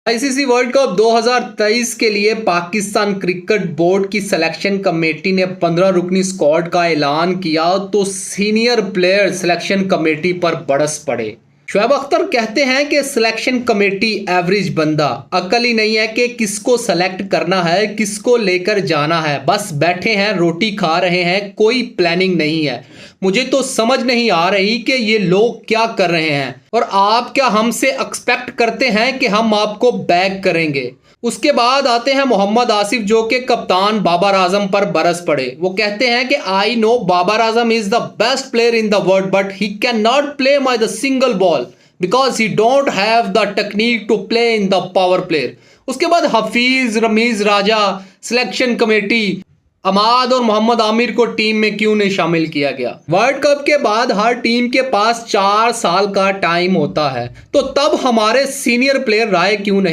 ICC world cup 2023 के लिए Pakistan cricket board की सिलेक्शन कमेटी ने 15 रुकनी स्क्वाड का ऐलान किया तो सीनियर प्लेयर सिलेक्शन कमेटी पर बरस पड़े। शुएब अख्तर कहते हैं कि सिलेक्शन कमेटी एवरेज बंदा, अकल ही नहीं है कि किसको सेलेक्ट करना है, किसको लेकर जाना है, बस बैठे हैं रोटी खा रहे हैं, कोई प्लानिंग नहीं है। मुझे तो समझ नहीं आ रही कि ये लोग क्या कर रहे हैं और आप क्या हमसे एक्सपेक्ट करते हैं कि हम आपको बैक करेंगे। उसके बाद आते हैं मोहम्मद आसिफ जो कि कप्तान बाबर आजम पर बरस पड़े। वो कहते हैं कि I know Babar Azam is the best player in the world but he can not play my the single ball because he don't have the technique to play in the power player. उसके बाद हफीज रमीज राजा, सिलेक्शन कमेटी, अमाद और मोहम्मद आमिर को team में क्यों नहीं शामिल किया गया। वर्ल्ड कप के बाद हर टीम के पास 4 साल का टाइम होता है, तो तब हमारे सीनियर प्लेयर राय क्यों नहीं